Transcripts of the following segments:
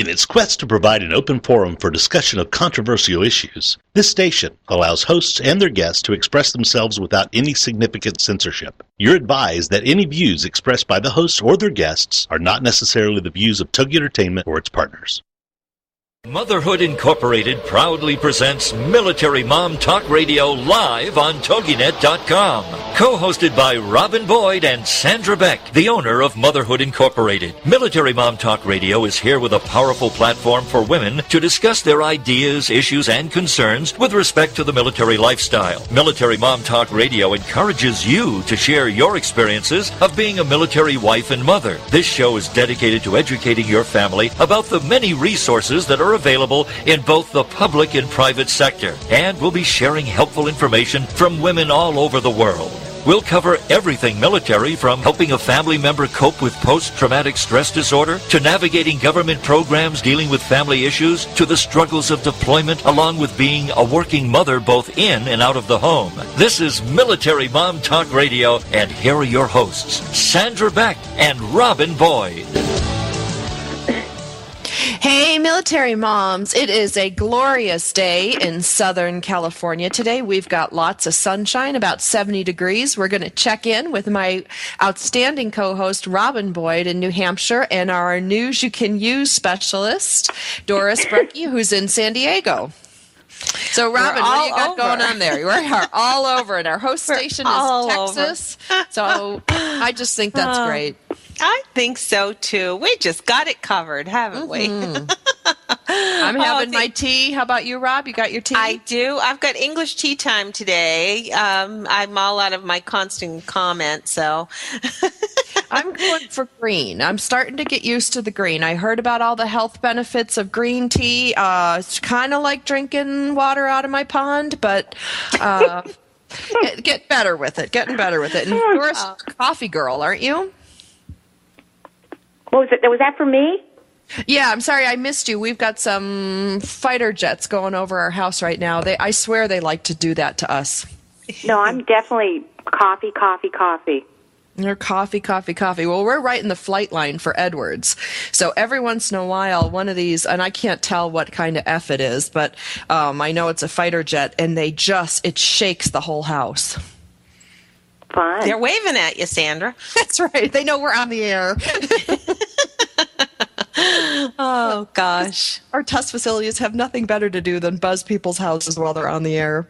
In its quest to provide an open forum for discussion of controversial issues, this station allows hosts and their guests to express themselves without any significant censorship. You're advised that any views expressed by the hosts or their guests are not necessarily the views of Togi Entertainment or its partners. Motherhood Incorporated proudly presents Military Mom Talk Radio live on TogiNet.com. Co-hosted by Robin Boyd and Sandra Beck, the owner of Motherhood Incorporated. Military Mom Talk Radio is here with a powerful platform for women to discuss their ideas, issues, and concerns with respect to the military lifestyle. Military Mom Talk Radio encourages you to share your experiences of being a military wife and mother. This show is dedicated to educating your family about the many resources that are available in both the public and private sector, and we'll be sharing helpful information from women all over the world. We'll cover everything military, from helping a family member cope with post-traumatic stress disorder, to navigating government programs dealing with family issues, to the struggles of deployment, along with being a working mother both in and out of the home. This is Military Mom Talk Radio, and here are your hosts, Sandra Beck and Robin Boyd. Hey, military moms. It is a glorious day in Southern California today. We've got lots of sunshine, about 70 degrees. We're going to check in with my outstanding co-host, Robin Boyd, in New Hampshire, and our News You Can Use specialist, Doris Brecke, who's in San Diego. So, Robin, what do you got going on there? We're all over, and our host station is Texas. So I just think that's great. I think so, too. We just got it covered, haven't we? I'm having my tea. How about you, Rob? You got your tea? I do. I've got English tea time today. I'm all out of my constant comment, so... I'm going for green. I'm starting to get used to the green. I heard about all the health benefits of green tea. It's kind of like drinking water out of my pond, but get better with it. Getting better with it. And you're a coffee girl, aren't you? What was it? Was that for me? Yeah, I'm sorry I missed you. We've got some fighter jets going over our house right now. I swear they like to do that to us. No, I'm definitely coffee. They're coffee. Well, we're right in the flight line for Edwards. So every once in a while, one of these, and I can't tell what kind of F it is, but I know it's a fighter jet, and it shakes the whole house. Fun. They're waving at you, Sandra. That's right. They know we're on the air. Oh, gosh. Our test facilities have nothing better to do than buzz people's houses while they're on the air.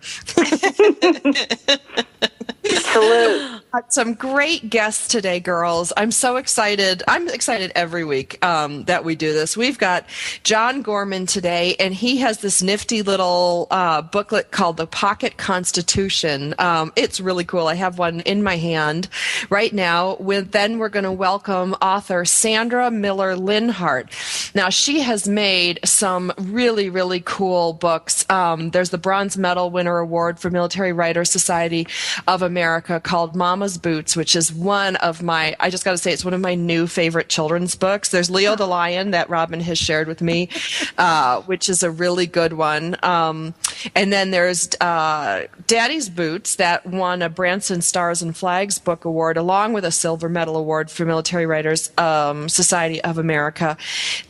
Salute. Got some great guests today, girls. I'm so excited. I'm excited every week that we do this. We've got John Gorman today, and he has this nifty little booklet called The Pocket Constitution. It's really cool. I have one in my hand right now. Then we're going to welcome author Sandra Linhart. Now, she has made some really, really cool books. There's the Bronze Medal Winner Award for Military Writers Society of America called Momma's Boots, which is one of my, I just got to say, it's one of my new favorite children's books. There's Leo the Lion that Robin has shared with me, which is a really good one. And then there's Daddy's Boots that won a Branson Stars and Flags Book Award along with a Silver Medal Award for Military Writers Society of America.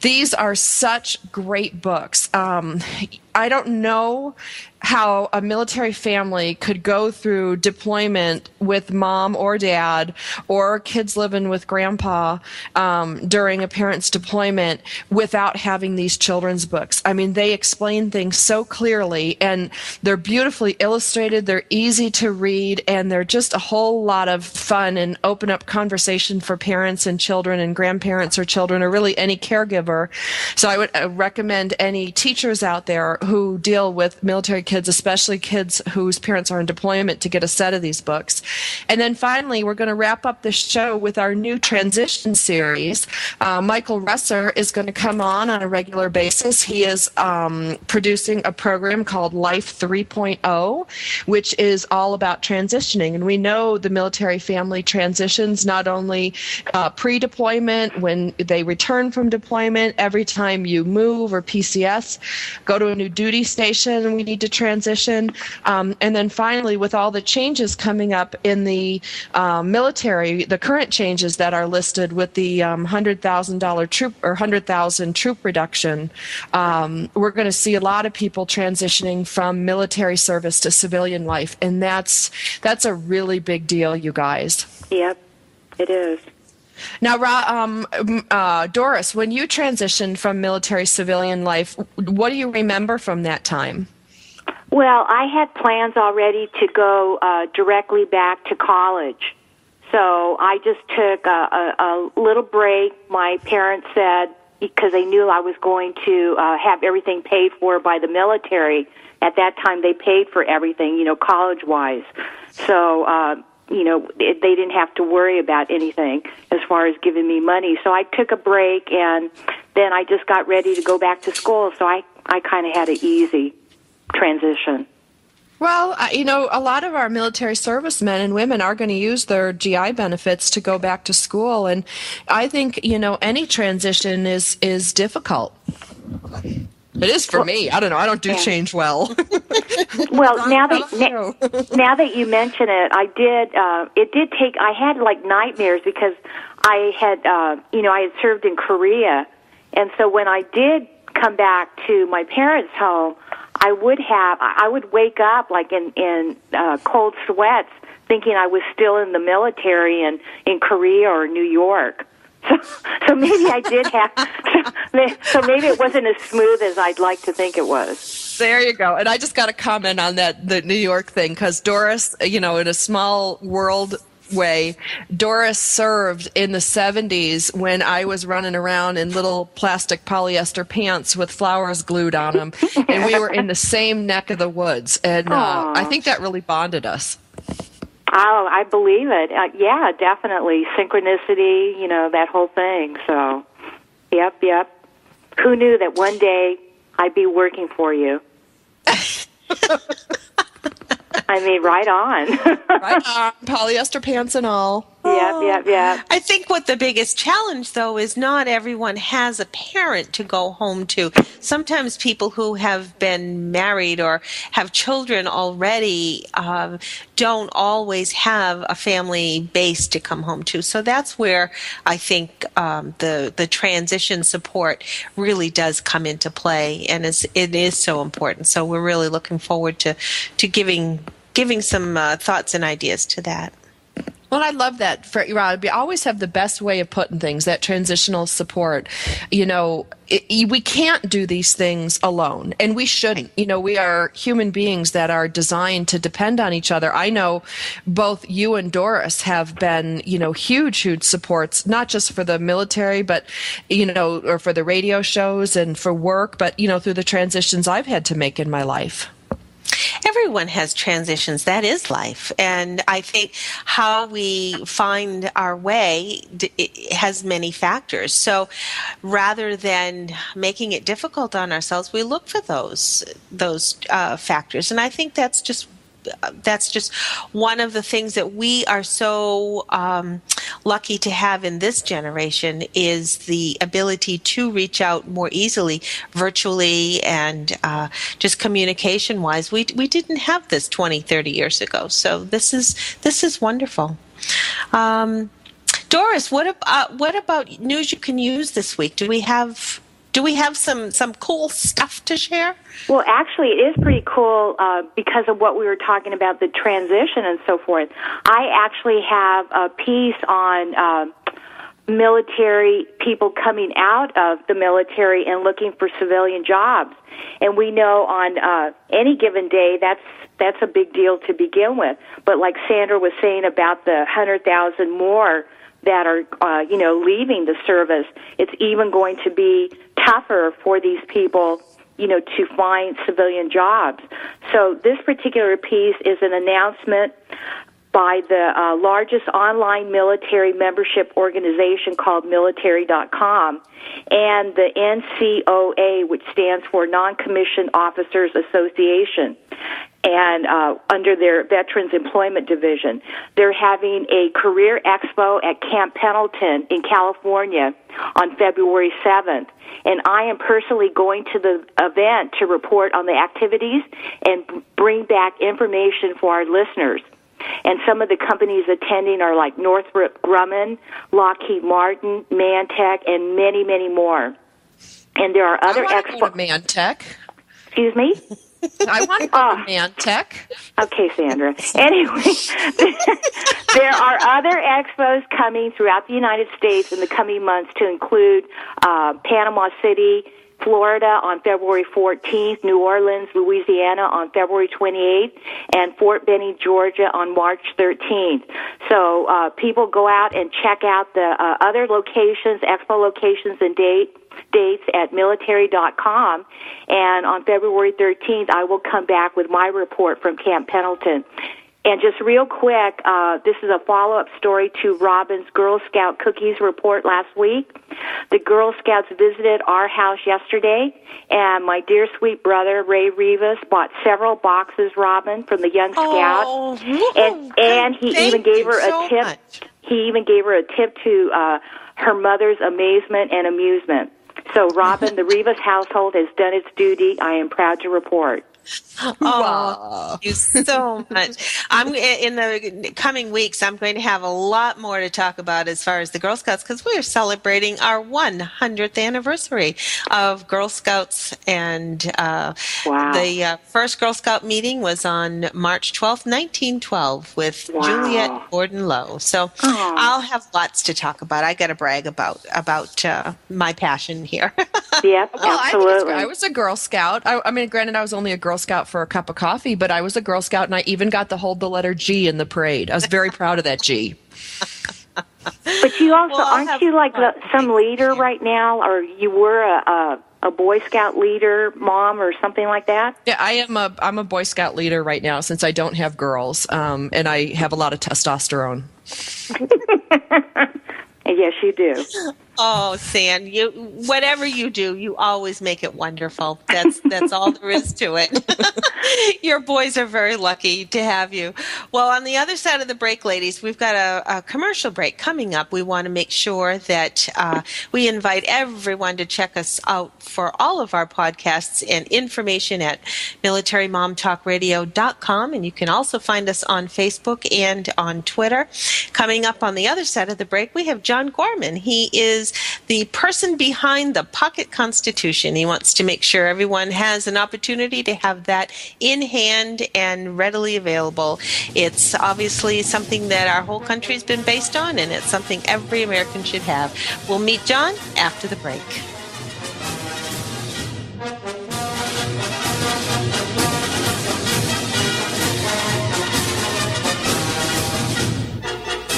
These are such great books. I don't know how a military family could go through deployment with mom or dad or kids living with grandpa during a parent's deployment without having these children's books. I mean, they explain things so clearly, and they're beautifully illustrated, they're easy to read, and they're just a whole lot of fun and open up conversation for parents and children and grandparents or children or really any caregiver. So I would recommend any teachers out there who deal with military kids, especially kids whose parents are in deployment, to get a set of these books. And then finally, we're going to wrap up the show with our new transition series. Michael Russer is going to come on a regular basis. He is producing a program called Life 3.0, which is all about transitioning. And we know the military family transitions not only pre-deployment, when they return from deployment, every time you move or PCS, go to a new active duty station we need to transition. And then finally, with all the changes coming up in the military, the current changes that are listed with the $100,000 troop or 100,000 troop reduction, we're going to see a lot of people transitioning from military service to civilian life. And that's a really big deal, you guys. Yep, it is. Now, Doris, when you transitioned from military civilian life, what do you remember from that time? Well, I had plans already to go directly back to college. So I just took a little break. My parents said, because they knew I was going to have everything paid for by the military. At that time, they paid for everything, college-wise. So, they didn't have to worry about anything as far as giving me money. So I took a break, and then I just got ready to go back to school. So I kind of had an easy transition. Well, a lot of our military servicemen and women are going to use their GI benefits to go back to school. And I think, any transition is difficult. It is for me. I don't know. I don't do change well. Well, now that you mention it, I did. It did take. I had like nightmares because I had, I had served in Korea, and so when I did come back to my parents' home, I would wake up like in cold sweats, thinking I was still in the military and in Korea or New York. So maybe I did have. So maybe it wasn't as smooth as I'd like to think it was. There you go. And I just got to comment on the New York thing, because Doris, in a small world way, Doris served in the 70s when I was running around in little plastic polyester pants with flowers glued on them, and we were in the same neck of the woods. And I think that really bonded us. Oh, I believe it. Yeah, definitely. Synchronicity, that whole thing. So, yep. Who knew that one day I'd be working for you? I mean, right on. Right on. Polyester pants and all. Yeah. I think what the biggest challenge, though, is not everyone has a parent to go home to. Sometimes people who have been married or have children already don't always have a family base to come home to. So that's where I think the transition support really does come into play, and it is so important. So we're really looking forward to giving some thoughts and ideas to that. Well, I love that. We always have the best way of putting things, that transitional support. We can't do these things alone, and we shouldn't. We are human beings that are designed to depend on each other. I know both you and Doris have been, huge supports, not just for the military, but, or for the radio shows and for work, but, through the transitions I've had to make in my life. Everyone has transitions. That is life. And I think how we find our way has many factors. So rather than making it difficult on ourselves, we look for those factors. And I think that's just one of the things that we are so lucky to have in this generation, is the ability to reach out more easily virtually and just communication wise. We didn't have this 20, 30 years ago. So this is wonderful. Doris, what about news you can use this week? Do we have some cool stuff to share? Well, actually, it is pretty cool because of what we were talking about, the transition and so forth. I actually have a piece on military people coming out of the military and looking for civilian jobs. And we know on any given day that's a big deal to begin with. But like Sandra was saying about the 100,000 more that are, leaving the service, it's even going to be tougher for these people, to find civilian jobs. So this particular piece is an announcement by the largest online military membership organization called military.com and the NCOA, which stands for Non-Commissioned Officers Association. and under their Veterans Employment Division. They're having a career expo at Camp Pendleton in California on February 7th. And I am personally going to the event to report on the activities and bring back information for our listeners. And some of the companies attending are like Northrop Grumman, Lockheed Martin, Mantech, and many, many more. And there are other expos. Mantech. Excuse me? I want to go to Mantech. Okay, Sandra. Anyway, there are other expos coming throughout the United States in the coming months to include Panama City, Florida on February 14th, New Orleans, Louisiana on February 28th, and Fort Benning, Georgia on March 13th. So people go out and check out the other locations, expo locations and dates at military.com, and on February 13th I will come back with my report from Camp Pendleton. And just real quick, this is a follow-up story to Robin's Girl Scout cookies report last week. The Girl Scouts visited our house yesterday, and my dear sweet brother, Ray Rivas, bought several boxes, Robin, from the Young Scouts. And he even gave her a tip. Much. He even gave her a tip to her mother's amazement and amusement. So, Robin, the Rivas household has done its duty. I am proud to report. Oh, thank you so much. In the coming weeks, I'm going to have a lot more to talk about as far as the Girl Scouts, because we are celebrating our 100th anniversary of Girl Scouts, and the first Girl Scout meeting was on March 12th, 1912, with Juliet Gordon Lowe. So I'll have lots to talk about. I got to brag about my passion here. Yep, absolutely. I was a Girl Scout. I mean, granted, I was only a Girl Scout for a cup of coffee, but I was a Girl Scout, and I even got to hold the letter G in the parade. I was very proud of that G. But you also, aren't you like some leader right now, or you were a Boy Scout leader, mom, or something like that? Yeah, I'm a Boy Scout leader right now since I don't have girls, and I have a lot of testosterone. Yes, you do. Oh, San, whatever you do, you always make it wonderful. That's all there is to it. Your boys are very lucky to have you. Well, on the other side of the break, ladies, we've got a commercial break coming up. We want to make sure that we invite everyone to check us out for all of our podcasts and information at militarymomtalkradio.com, and you can also find us on Facebook and on Twitter. Coming up on the other side of the break, we have John Gorman. He is the person behind the Pocket Constitution. He wants to make sure everyone has an opportunity to have that in hand and readily available. It's obviously something that our whole country has been based on, and it's something every American should have. We'll meet John after the break.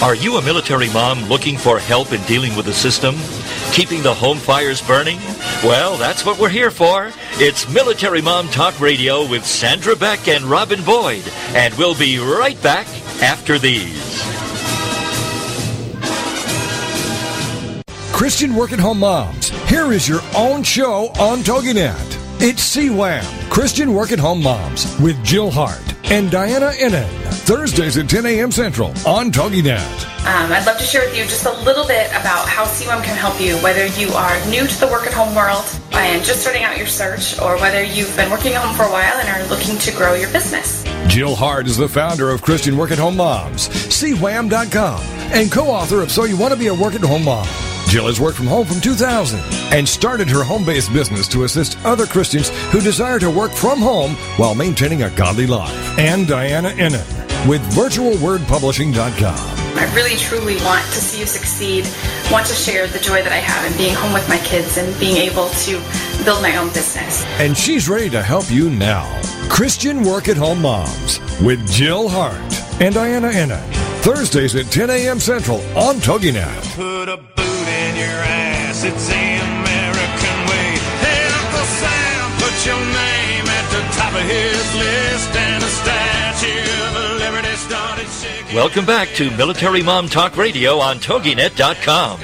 Are you a military mom looking for help in dealing with the system? Keeping the home fires burning? Well, that's what we're here for. It's Military Mom Talk Radio with Sandra Beck and Robin Boyd. And we'll be right back after these. Christian Work-at-Home Moms, here is your own show on TogiNet. It's CWAM, Christian Work-at-Home Moms, with Jill Hart and Diana Innan. Thursdays at 10 a.m. Central on TogiNet. I'd love to share with you just a little bit about how CWAM can help you, whether you are new to the work-at-home world and just starting out your search, or whether you've been working at home for a while and are looking to grow your business. Jill Hart is the founder of Christian Work-at-Home Moms, CWAM.com, and co-author of So You Want to Be a Work-at-Home Mom. Jill has worked from home from 2000 and started her home-based business to assist other Christians who desire to work from home while maintaining a godly life. And Diana Innan with virtualwordpublishing.com. I really, truly want to see you succeed, want to share the joy that I have in being home with my kids and being able to build my own business. And she's ready to help you now. Christian Work-at-Home Moms with Jill Hart and Diana Innan. Thursdays at 10 a.m. Central on TogiNet. Put a boot in your ass, it's the American way. Hey, Uncle Sam, put your name at the top of his list, and a statue of liberty started shaking. Welcome back to Military Mom Talk Radio on TogiNet.com.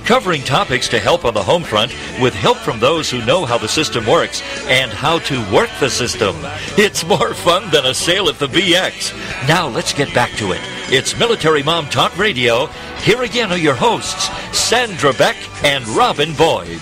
covering topics to help on the home front with help from those who know how the system works and how to work the system. It's more fun than a sale at the BX. Now let's get back to it. It's Military Mom Talk Radio. Here again are your hosts, Sandra Beck and Robin Boyd.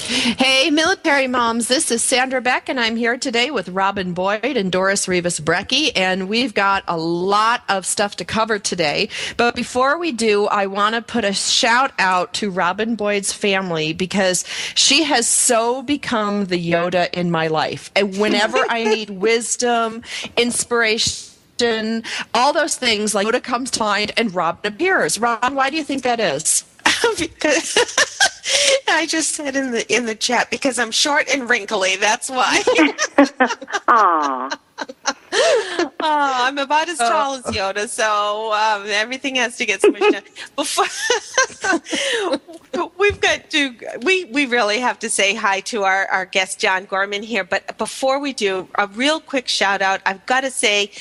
Hey, military moms, this is Sandra Beck, and I'm here today with Robin Boyd and Doris Rivas-Brecky, and we've got a lot of stuff to cover today. But before we do, I want to put a shout out to Robin Boyd's family because she has so become the Yoda in my life. And whenever I need wisdom, inspiration, all those things, like Yoda comes to mind and Robin appears. Robin, why do you think that is? Because I just said in the chat, because I'm short and wrinkly. That's why. Aw. I'm about as tall as Yoda, so everything has to get smushed down. We've got to. We really have to say hi to our guest John Gorman here. But before we do, a real quick shout out. I've got to say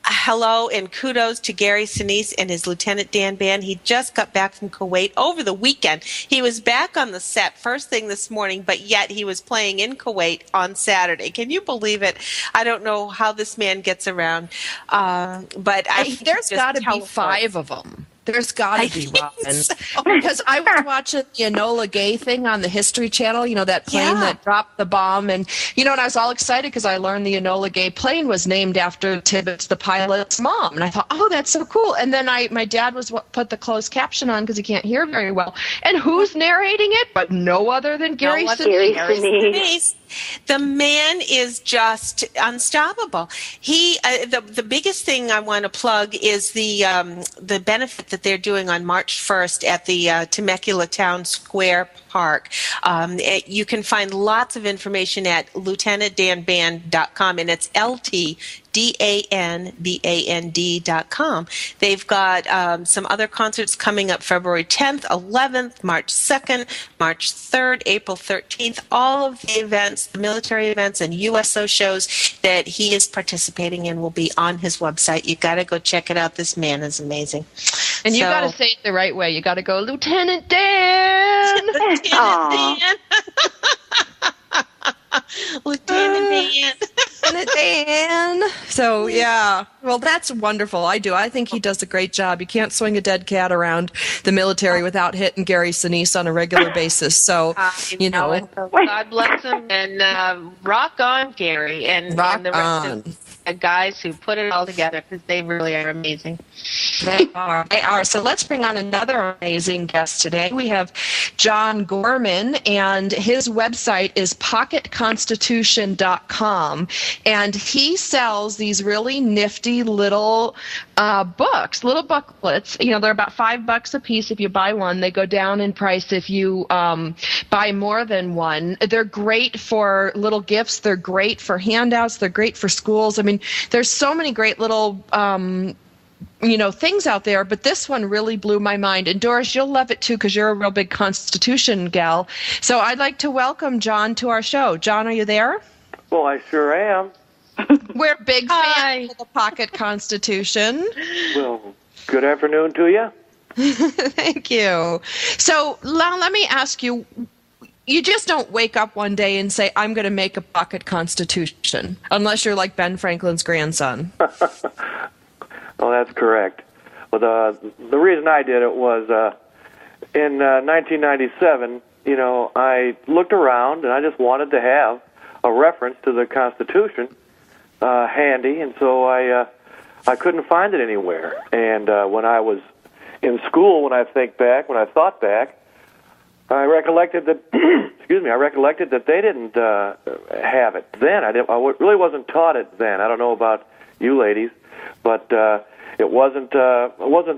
hello and kudos to Gary Sinise and his Lieutenant Dan band. He just got back from Kuwait over the weekend. He was back on the set first thing this morning, but yet he was playing in Kuwait on Saturday. Can you believe it? I don't know how this man gets around, but there's got to be 5 of them. There's got to be, Robin. So. Because I was watching the Enola Gay thing on the History Channel, that plane that dropped the bomb. And, and I was all excited because I learned the Enola Gay plane was named after Tibbets, the pilot's mom. And I thought, oh, that's so cool. And then my dad put the closed caption on because he can't hear very well. And who's narrating it? But no other than Gary Sinise. The man is just unstoppable. He, the biggest thing I want to plug is the benefit that they're doing on March 1st at the Temecula Town Square Park. You can find lots of information at lieutenantdanband.com, and it's LTDANBAND.com. They've got some other concerts coming up February 10th, 11th, March 2nd, March 3rd, April 13th. All of the events, the military events and USO shows that he is participating in will be on his website. You got to go check it out. This man is amazing. And you got to say it the right way. You got to go, Lieutenant Dan. Lieutenant Dan. Lieutenant Dan. Lieutenant Dan. So, yeah. Well, that's wonderful. I do. I think he does a great job. You can't swing a dead cat around the military without hitting Gary Sinise on a regular basis. So, God bless him, and rock on, Gary, and the rest of the guys who put it all together, because they really are amazing. They are. They are. So let's bring on another amazing guest today. We have John Gorman, and his website is pocketconstitution.com, and he sells these really nifty little books, little booklets. They're about $5 a piece if you buy one. They go down in price if you buy more than one. They're great for little gifts. They're great for handouts. They're great for schools. I mean, there's so many great little things out there, but this one really blew my mind. And Doris, you'll love it too, because you're a real big Constitution gal. So I'd like to welcome John to our show. John, are you there? Well, I sure am. We're big fans of the Pocket Constitution. Well, good afternoon to you. Thank you. So now let me ask you, you just don't wake up one day and say, I'm going to make a pocket constitution, unless you're like Ben Franklin's grandson. Well, that's correct. Well, the reason I did it was in 1997, I looked around and I just wanted to have a reference to the Constitution handy, and so I couldn't find it anywhere. And when I was in school, when I thought back, I recollected that they didn't have it then. I really wasn't taught it then. I don't know about you ladies, but it wasn't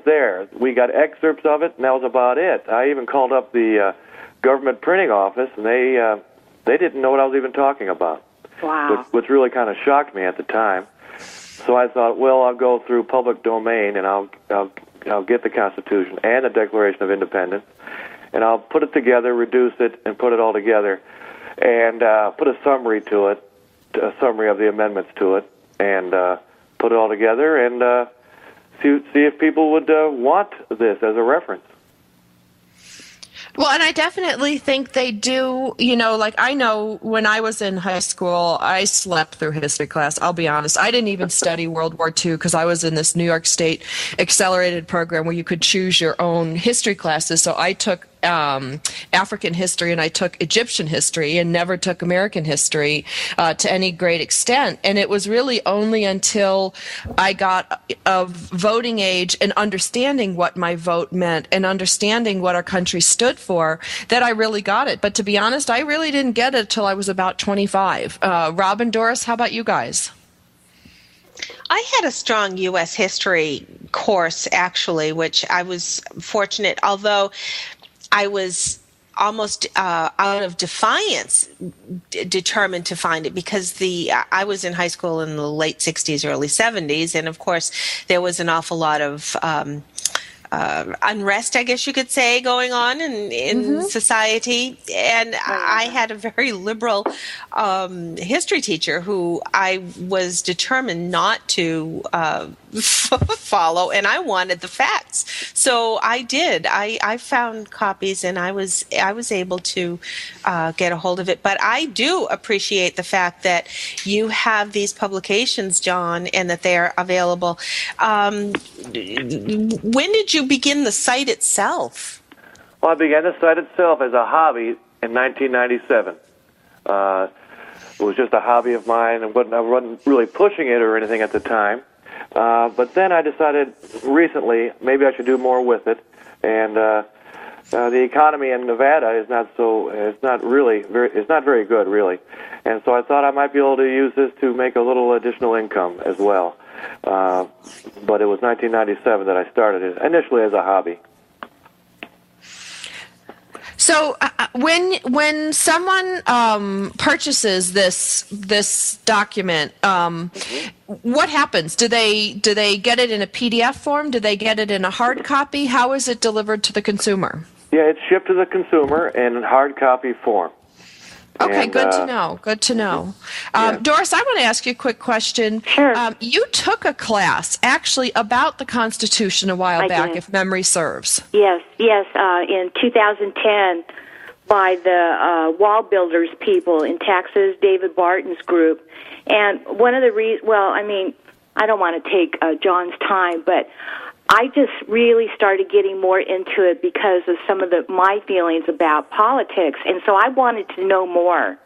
there. We got excerpts of it, and that was about it. I even called up the government printing office, and they didn't know what I was even talking about. Wow. Which really kind of shocked me at the time. So I thought, well, I'll go through public domain, and I'll get the Constitution and the Declaration of Independence, and I'll put it together, reduce it, and put it all together, and put a summary to it, a summary of the amendments to it, and put it all together, and see if people would want this as a reference. Well, and I definitely think they do, like I know when I was in high school, I slept through history class. I'll be honest. I didn't even study World War II because I was in this New York State accelerated program where you could choose your own history classes. So I took African history and I took Egyptian history and never took American history to any great extent. And it was really only until I got of voting age and understanding what my vote meant and understanding what our country stood for that I really got it. But to be honest, I really didn't get it till I was about 25. Robin, Doris, how about you guys? I had a strong U.S. history course, actually, which I was fortunate, although I was almost out of defiance determined to find it because I was in high school in the late 60s, early 70s, and of course there was an awful lot of unrest, I guess you could say, going on in society. And I had a very liberal history teacher who I was determined not to follow, and I wanted the facts. So I did. I found copies, and I was able to get a hold of it. But I do appreciate the fact that you have these publications, John, and that they are available. When did you begin the site itself? Well, I began the site itself as a hobby in 1997. It was just a hobby of mine, and I wasn't really pushing it or anything at the time. But then I decided recently maybe I should do more with it, and the economy in Nevada is not very good, really, and so I thought I might be able to use this to make a little additional income as well. But it was 1997 that I started it initially as a hobby. So when someone purchases this document, what happens? Do they get it in a PDF form? Do they get it in a hard copy? How is it delivered to the consumer? Yeah, it's shipped to the consumer in hard copy form. Okay, and, good to know. Good to know. Yeah. Doris, I want to ask you a quick question. Sure. You took a class actually about the Constitution a while back, if memory serves. Yes, in 2010 by the wall builders people in Texas, David Barton's group. And one of the reasons, I don't want to take John's time, but I just really started getting more into it because of some of my feelings about politics, and so I wanted to know more.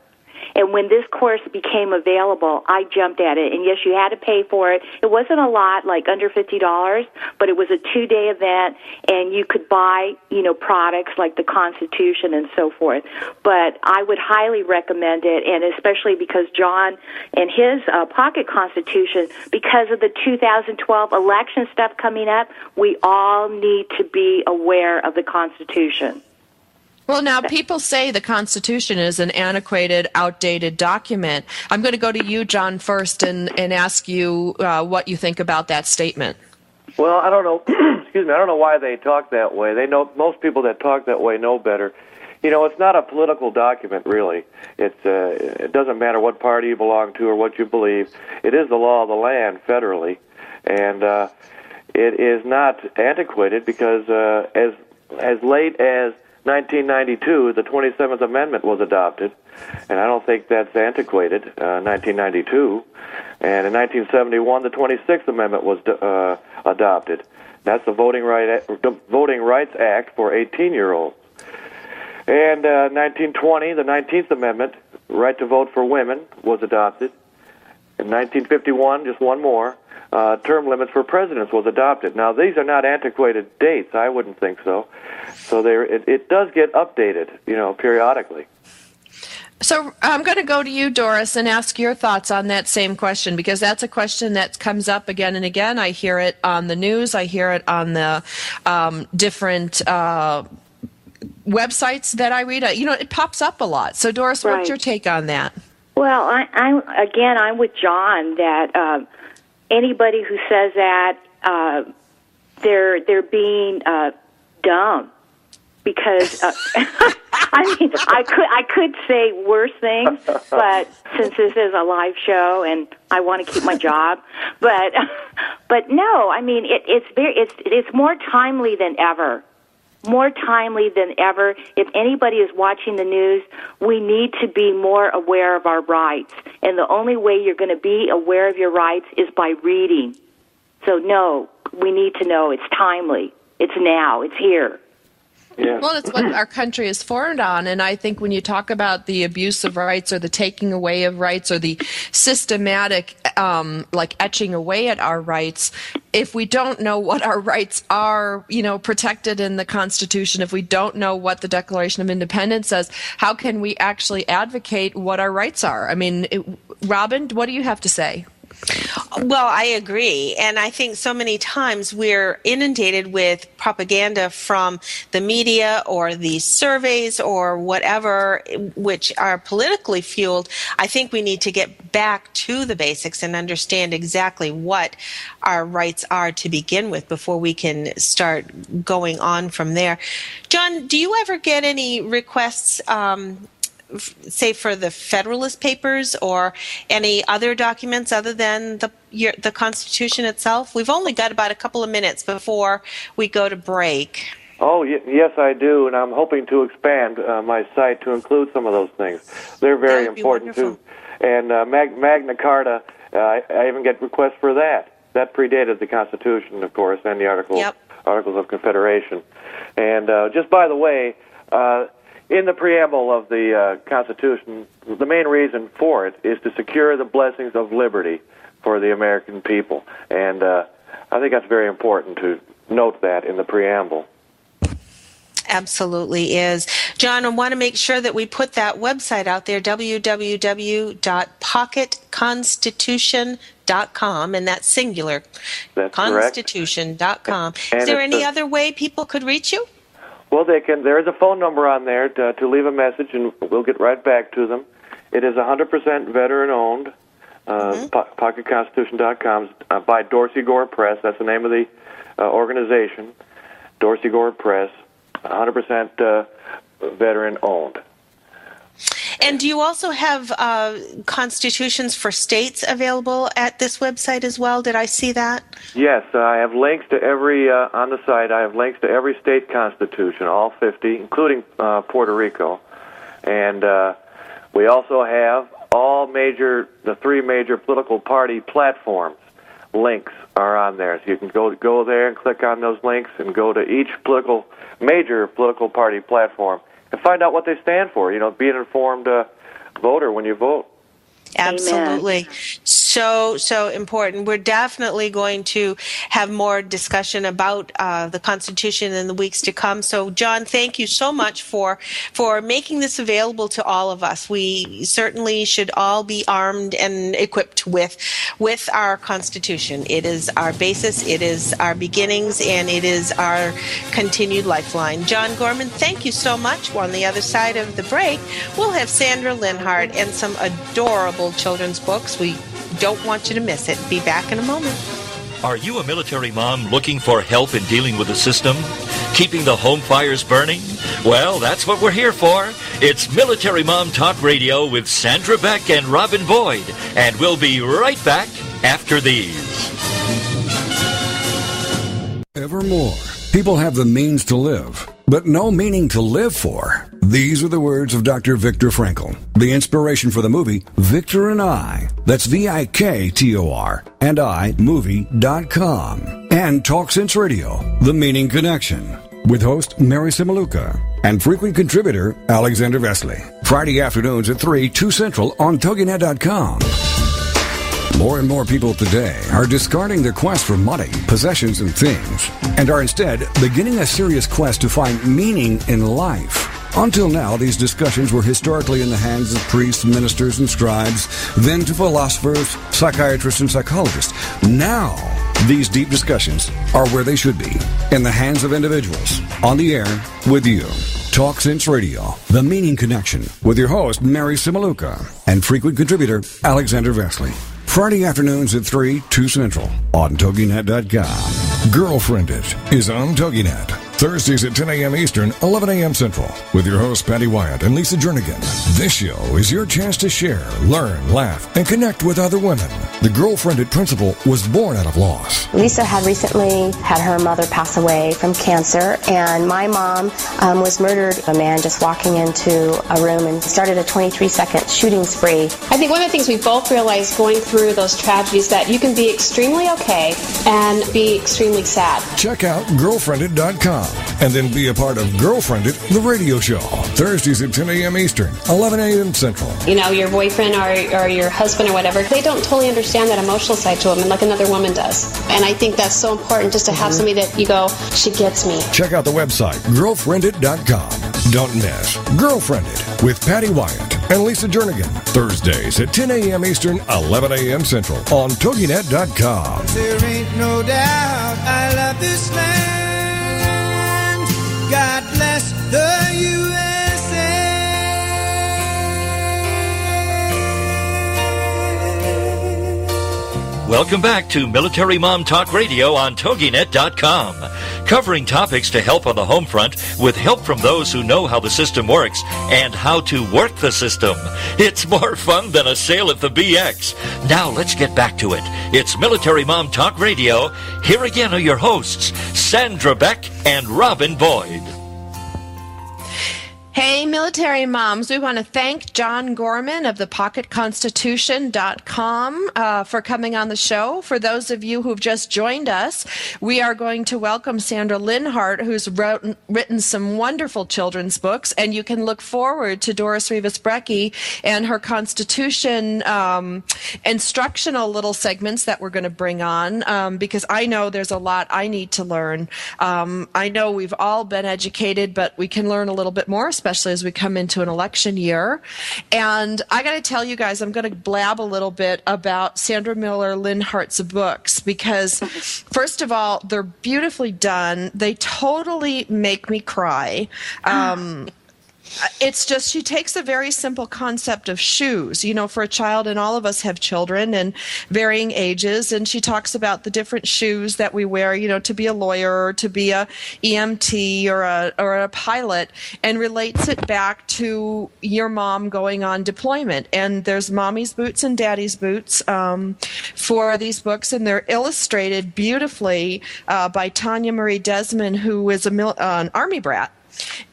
And when this course became available, I jumped at it. And yes, you had to pay for it. It wasn't a lot, like under $50, but it was a 2-day event, and you could buy, products like the Constitution and so forth. But I would highly recommend it, and especially because John and his pocket Constitution, because of the 2012 election stuff coming up, we all need to be aware of the Constitution. Well, now, people say the Constitution is an antiquated, outdated document. I'm going to go to you, John, first and ask you what you think about that statement. Well, I don't know. Excuse me. I don't know why they talk that way. They know most people that talk that way know better. It's not a political document, really. It doesn't matter what party you belong to or what you believe. It is the law of the land federally, and it is not antiquated because as late as 1992, the 27th Amendment was adopted, and I don't think that's antiquated, 1992. And in 1971, the 26th Amendment was adopted. That's the Voting Rights Act for 18-year-olds. And 1920, the 19th Amendment, right to vote for women, was adopted. In 1951, just one more, term limits for presidents was adopted. Now, these are not antiquated dates. I wouldn't think so. So it does get updated, periodically. So I'm going to go to you, Doris, and ask your thoughts on that same question, because that's a question that comes up again and again. I hear it on the news. I hear it on the different websites that I read. It pops up a lot. So, Doris, what's your take on that? Well, I'm with John that anybody who says that they're being dumb, because I could say worse things, but since this is a live show and I want to keep my job, but no, it's more timely than ever. more timely than ever. If anybody is watching the news, we need to be more aware of our rights. And the only way you're going to be aware of your rights is by reading. So, no, we need to know. It's timely. It's now. It's here. Yeah. Well, it's what our country is formed on, and I think when you talk about the abuse of rights or the taking away of rights or the systematic, etching away at our rights, if we don't know what our rights are, protected in the Constitution, if we don't know what the Declaration of Independence says, how can we actually advocate what our rights are? I mean, Robin, what do you have to say? Well, I agree. And I think so many times we're inundated with propaganda from the media or the surveys or whatever, which are politically fueled. I think we need to get back to the basics and understand exactly what our rights are to begin with before we can start going on from there. John, do you ever get any requests say for the Federalist Papers or any other documents other than the Constitution itself? We've only got about a couple of minutes before we go to break. Oh, yes, I do, and I'm hoping to expand my site to include some of those things. They're very important, too. And Magna Carta, I even get requests for that. That predated the Constitution, of course, and the Articles of Confederation. And just by the way, in the preamble of the Constitution, the main reason for it is to secure the blessings of liberty for the American people. And I think that's very important to note that in the preamble. Absolutely is. John, I want to make sure that we put that website out there, www.pocketconstitution.com, and that's singular. That's Constitution.com. Is there any other way people could reach you? Well, they can. There is a phone number on there to leave a message, and we'll get right back to them. It is 100% veteran-owned. PocketConstitution.com by Dorsey Gore Press. That's the name of the organization, Dorsey Gore Press. 100% veteran-owned. And do you also have constitutions for states available at this website as well? Did I see that? Yes, I have links to every, on the site, I have links to every state constitution, all 50, including Puerto Rico. And we also have the three major political party platforms. Links are on there. So you can go there and click on those links and go to each major political party platform and find out what they stand for. Be an informed voter when you vote. Absolutely. Amen. So important. We're definitely going to have more discussion about the Constitution in the weeks to come. So, John, thank you so much for making this available to all of us. We certainly should all be armed and equipped with our Constitution. It is our basis, it is our beginnings, and it is our continued lifeline. John Gorman, thank you so much. On the other side of the break, we'll have Sandra Linhart and some adorable children's books. We don't want you to miss it. Be back in a moment. Are you a military mom looking for help in dealing with the system? Keeping the home fires burning? Well, that's what we're here for. It's Military Mom Talk Radio with Sandra Beck and Robin Boyd. And we'll be right back after these. Evermore, people have the means to live, but no meaning to live for. These are the words of Dr. Viktor Frankl, the inspiration for the movie Victor and I. That's VIKTOR and I, movie.com. And Talk Sense Radio, The Meaning Connection, with host Mary Simaluka and frequent contributor Alexander Vesley. Friday afternoons at 3, 2 Central on TogiNet.com. More and more people today are discarding their quest for money, possessions, and things, and are instead beginning a serious quest to find meaning in life. Until now, these discussions were historically in the hands of priests, ministers, and scribes, then to philosophers, psychiatrists, and psychologists. Now, these deep discussions are where they should be, in the hands of individuals, on the air with you. Talk Sense Radio, The Meaning Connection, with your host, Mary Simaluka, and frequent contributor, Alexander Vesley. Friday afternoons at 3, 2 Central on TogiNet.com. Girlfriend It is on TogiNet. Thursdays at 10 a.m. Eastern, 11 a.m. Central, with your hosts Patty Wyatt and Lisa Jernigan. This show is your chance to share, learn, laugh, and connect with other women. The Girlfriended principle was born out of loss. Lisa had recently had her mother pass away from cancer, and my mom was murdered. A man just walking into a room and started a 23-second shooting spree. I think one of the things we both realized going through those tragedies that you can be extremely okay and be extremely sad. Check out Girlfriended.com and then be a part of Girlfriended, the radio show. Thursdays at 10 a.m. Eastern, 11 a.m. Central. You know, your boyfriend or your husband or whatever, they don't totally understand that emotional side to them like another woman does. And I think that's so important just to have somebody that you go, she gets me. Check out the website, Girlfriended.com. Don't miss Girlfriended with Patty Wyatt and Lisa Jernigan. Thursdays at 10 a.m. Eastern, 11 a.m. Central on TogiNet.com. There ain't no doubt I love this land. God bless the USA. Welcome back to Military Mom Talk Radio on TogiNet.com, covering topics to help on the home front with help from those who know how the system works and how to work the system. It's more fun than a sale at the BX. Now let's get back to it. It's Military Mom Talk Radio. Here again are your hosts, Sandra Beck and Robin Boyd. Hey, military moms, we want to thank John Gorman of thepocketconstitution.com for coming on the show. For those of you who've just joined us, we are going to welcome Sandra Linhart, who's written some wonderful children's books, and you can look forward to Doris Rivas Brecky and her Constitution instructional little segments that we're going to bring on, because I know there's a lot I need to learn. I know we've all been educated, but we can learn a little bit more, especially as we come into an election year. And I got to tell you guys, I'm going to blab a little bit about Sandra Miller Linhart's books, because first of all, they're beautifully done. They totally make me cry. It's just, she takes a very simple concept of shoes, you know, for a child, and all of us have children and varying ages, and she talks about the different shoes that we wear, you know, to be a lawyer or to be a EMT or a pilot, and relates it back to your mom going on deployment. And there's mommy's boots and daddy's boots for these books, and they're illustrated beautifully by Tanya Marie Desmond, who is an Army brat.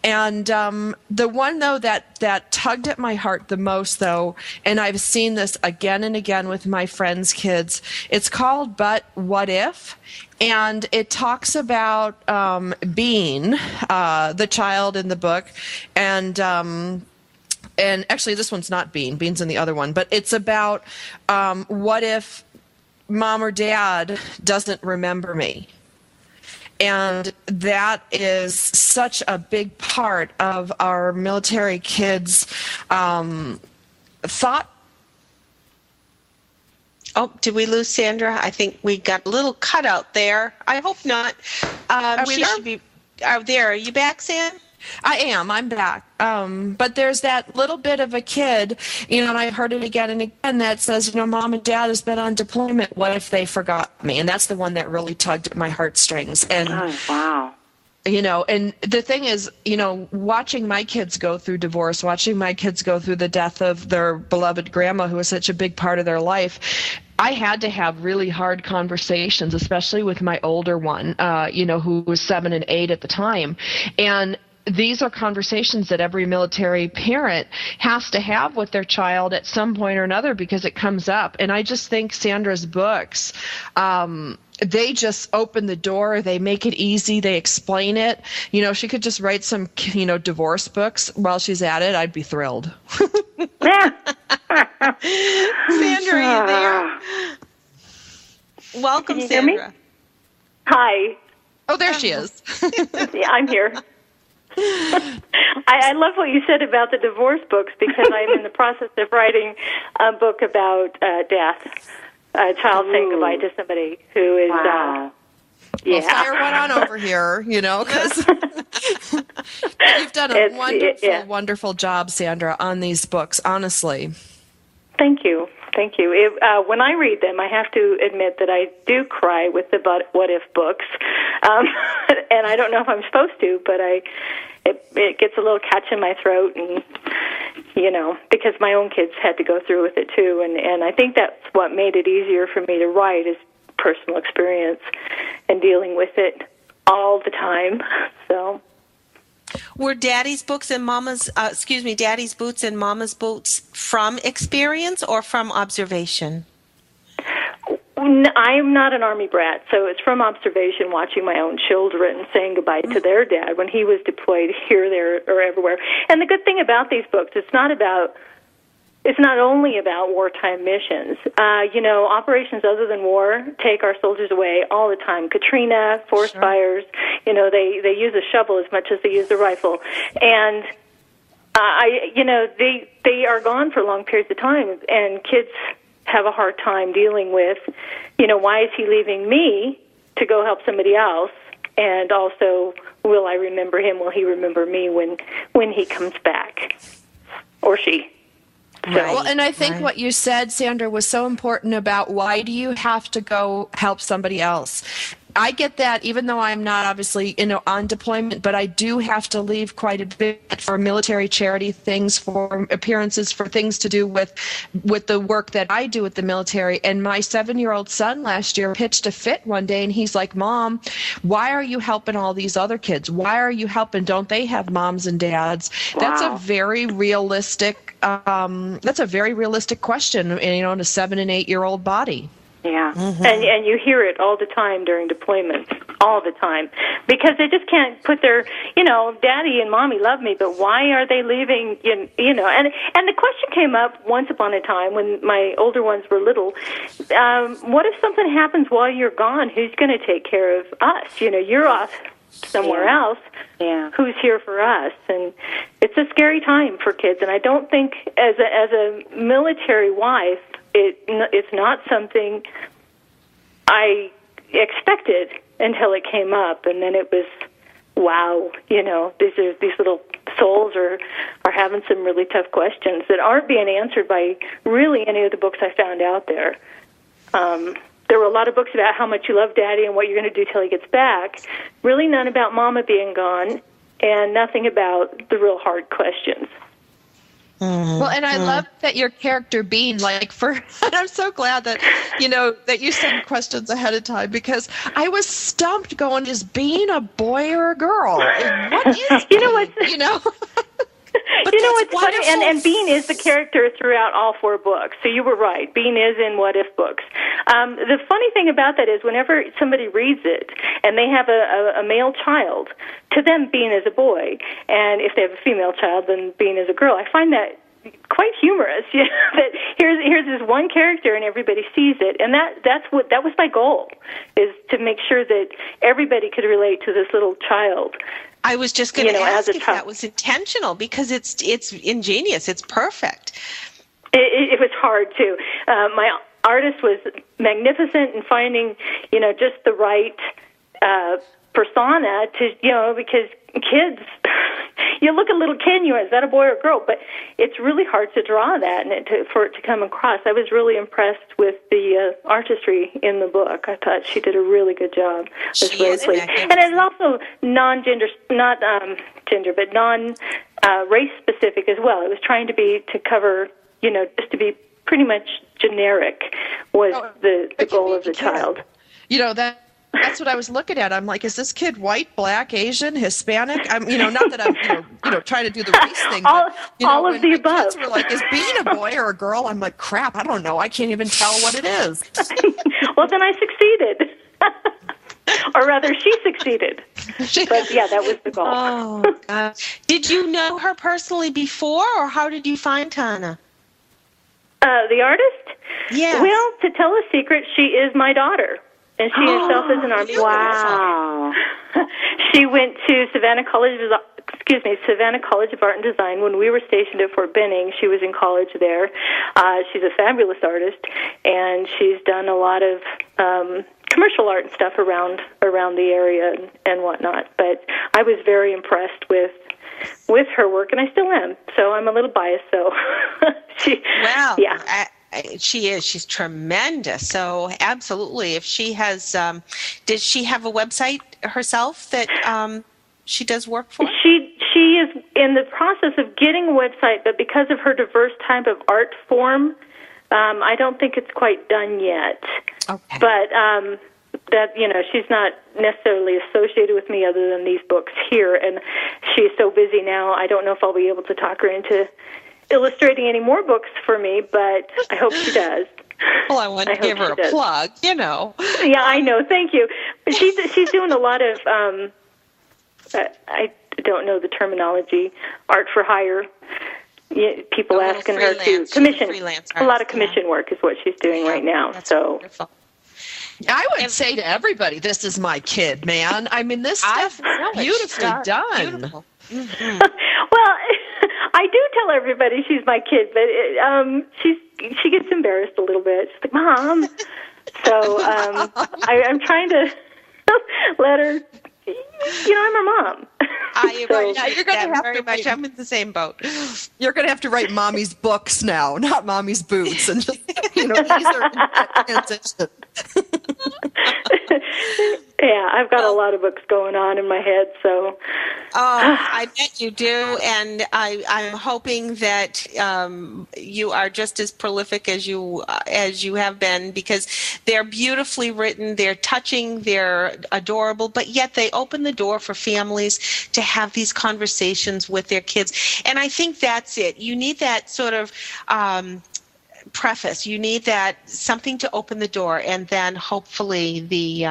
And the one, though, that tugged at my heart the most, though, and I've seen this again and again with my friends' kids, it's called But What If? And it talks about Bean, the child in the book, and actually this one's not Bean. Bean's in the other one. But it's about what if mom or dad doesn't remember me? And that is such a big part of our military kids' thought. Oh, did we lose Sandra? I think we got a little cutout there. I hope not. She should be there. Are you back, Sam? I am. I'm back. But there's that little bit of a kid, you know, and I've heard it again and again, that says, you know, mom and dad has been on deployment. What if they forgot me? And that's the one that really tugged at my heartstrings. And oh, wow. You know, and the thing is, you know, watching my kids go through divorce, watching my kids go through the death of their beloved grandma, who was such a big part of their life, I had to have really hard conversations, especially with my older one, you know, who was 7 and 8 at the time. And these are conversations that every military parent has to have with their child at some point or another, because it comes up. And I just think Sandra's books, they just open the door. They make it easy. They explain it. You know, she could just write some, you know, divorce books while she's at it. I'd be thrilled. Sandra, are you there? Welcome, Can you hear me? Sandra. Hi. Oh, there she is. Yeah, I'm here. I love what you said about the divorce books, because I'm in the process of writing a book about death, a child saying goodbye to somebody who is, Well, fire one on over here, you know, because you've done a wonderful job, Sandra, on these books, honestly. Thank you. Thank you. When I read them, I have to admit that I do cry with the What If books, and I don't know if I'm supposed to, but it gets a little catch in my throat, and because my own kids had to go through with it too, and I think that's what made it easier for me to write is personal experience and dealing with it all the time. So. Were Daddy's books and Daddy's Boots and Mama's Boots from experience or from observation? I'm not an Army brat, so it's from observation, watching my own children saying goodbye to their dad when he was deployed here, there, or everywhere. And the good thing about these books, it's not only about wartime missions. Operations other than war take our soldiers away all the time. Katrina, forest fires, they use a shovel as much as they use a rifle. And, they are gone for long periods of time, and kids have a hard time dealing with, why is he leaving me to go help somebody else? And also, will I remember him? Will he remember me when he comes back? Or she. Right. Well, and I think what you said, Sandra, was so important about why do you have to go help somebody else? I get that, even though I'm not obviously on deployment, but I do have to leave quite a bit for military charity things, for appearances, for things to do with the work that I do with the military. And my 7-year-old son last year pitched a fit one day, and he's like, "Mom, why are you helping all these other kids? Why are you helping? Don't they have moms and dads?" Wow. That's a very realistic. That's a very realistic question, in a 7 and 8-year-old body. Yeah, and you hear it all the time during deployments, all the time, because they just can't put their, daddy and mommy love me, but why are they leaving, and the question came up once upon a time when my older ones were little, what if something happens while you're gone? Who's going to take care of us? You're off somewhere else. Yeah. Who's here for us? And it's a scary time for kids, and I don't think as a military wife, it's not something I expected until it came up, and then it was, wow, these little souls are having some really tough questions that aren't being answered by really any of the books I found out there. There were a lot of books about how much you love Daddy and what you're going to do till he gets back. Really none about Mama being gone, and nothing about the real hard questions. Well, and I love that your character Bean, and I'm so glad that, that you send questions ahead of time, because I was stumped going, is Bean a boy or a girl? What is Bean? But it's funny, and Bean is the character throughout all 4 books, so you were right. Bean is in What If books. The funny thing about that is whenever somebody reads it and they have a male child, to them Bean is a boy, and if they have a female child, then Bean is a girl. I find that quite humorous, that here's this one character and everybody sees it, and that was my goal, is to make sure that everybody could relate to this little child. I was just going to ask if that was intentional, because it's ingenious. It's perfect. It was hard, too. My artist was magnificent in finding, just the right persona to, because kids, you look at little kid, is that a boy or a girl? But it's really hard to draw that and for it to come across. I was really impressed with the artistry in the book. I thought she did a really good job. And it's also non-gender, not gender, but non-race specific as well. It was trying to cover, just to be pretty much generic was the goal of the child. That's what I was looking at. I'm like, is this kid white, black, Asian, Hispanic? I'm, not that I'm, trying to do the race thing. But, all of the above. Kids were like, is Bean a boy or a girl? I'm like, crap, I don't know. I can't even tell what it is. Well, then I succeeded. Or rather, she succeeded. But yeah, that was the goal. Oh, God. Did you know her personally before, or how did you find Tana? The artist? Yes. Well, to tell a secret, she is my daughter. And she herself is an Army. Wow. She went to Savannah College of Art and Design when we were stationed at Fort Benning. She was in college there. She's a fabulous artist, and she's done a lot of commercial art and stuff around the area and whatnot. But I was very impressed with her work, and I still am. So I'm a little biased. So yeah. She is. She's tremendous. So absolutely. If she has, does she have a website herself that she does work for? She is in the process of getting a website, but because of her diverse type of art form, I don't think it's quite done yet. Okay. But that, she's not necessarily associated with me other than these books here, and she's so busy now, I don't know if I'll be able to talk her into illustrating any more books for me, but I hope she does. Well, I want to give her a plug, Yeah, I know. Thank you. But she's doing a lot of, I don't know the terminology, art for hire. People asking her to commission. A lot of commission work is what she's doing right now. That's so wonderful. I would say to everybody, this is my kid, man. I mean, this stuff is beautifully done. Beautiful. Mm-hmm. Well, I do tell everybody she's my kid, but she gets embarrassed a little bit. She's like, Mom. So I'm trying to let her, I'm her mom. You're going to have very much. I'm in the same boat. You're going to have to write Mommy's books now, not Mommy's boots, and just ease her into that transition. Yeah, I've got a lot of books going on in my head, so. I bet you do, and I'm hoping that you are just as prolific as you have been, because they're beautifully written, they're touching, they're adorable, but yet they open the door for families to have these conversations with their kids, and I think that's it. You need that sort of preface. You need that something to open the door, and then hopefully the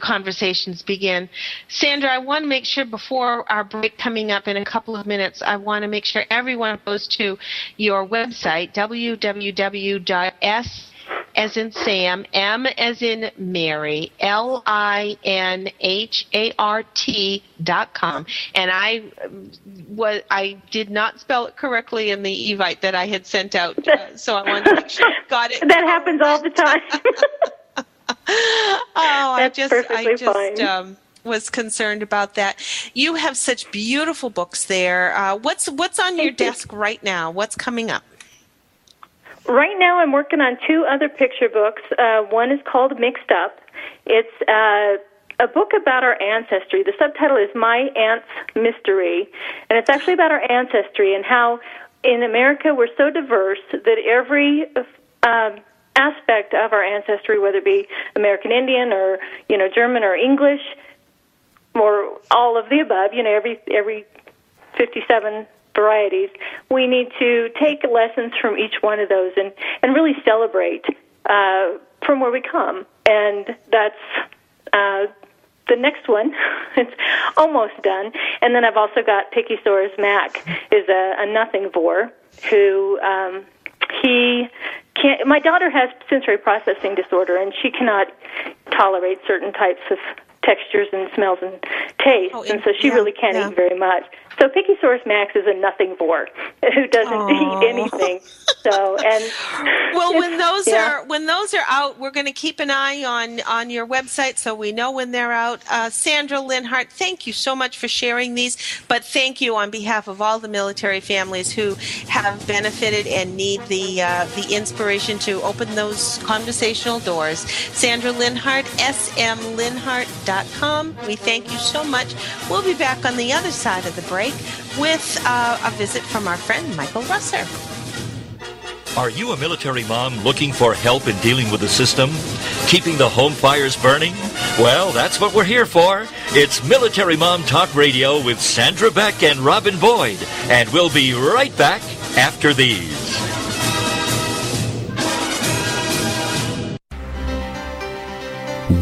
conversations begin. Sandra, I want to make sure before our break coming up in a couple of minutes, I want to make sure everyone goes to your website, www.s as in Sam, M as in Mary, LINHART.com. And I did not spell it correctly in the Evite that I had sent out, so I wanted to make sure I got it. That happens all the time. I just was concerned about that. You have such beautiful books there. What's on your desk right now? What's coming up? Right now I'm working on 2 other picture books. One is called Mixed Up. It's a book about our ancestry. The subtitle is My Aunt's Mystery, and it's actually about our ancestry and how in America we're so diverse that every aspect of our ancestry, whether it be American Indian or German or English or all of the above, every 57 varieties, we need to take lessons from each one of those and really celebrate from where we come. And that's the next one. It's almost done. And then I've also got Pickysaurus Mac, is a nothing-vor who he can't. My daughter has sensory processing disorder, and she cannot tolerate certain types of textures and smells and tastes, and so she really can't eat very much. So Pickysaurus Max is a nothing-vor who doesn't eat anything. So when those are out, we're going to keep an eye on your website so we know when they're out. Sandra Linhart, thank you so much for sharing these. But thank you on behalf of all the military families who have benefited and need the inspiration to open those conversational doors. Sandra Linhart, smlinhart.com. We thank you so much. We'll be back on the other side of the break with a visit from our friend Michael Russer. Are you a military mom looking for help in dealing with the system? Keeping the home fires burning? Well, that's what we're here for. It's Military Mom Talk Radio with Sandra Beck and Robin Boyd. And we'll be right back after these.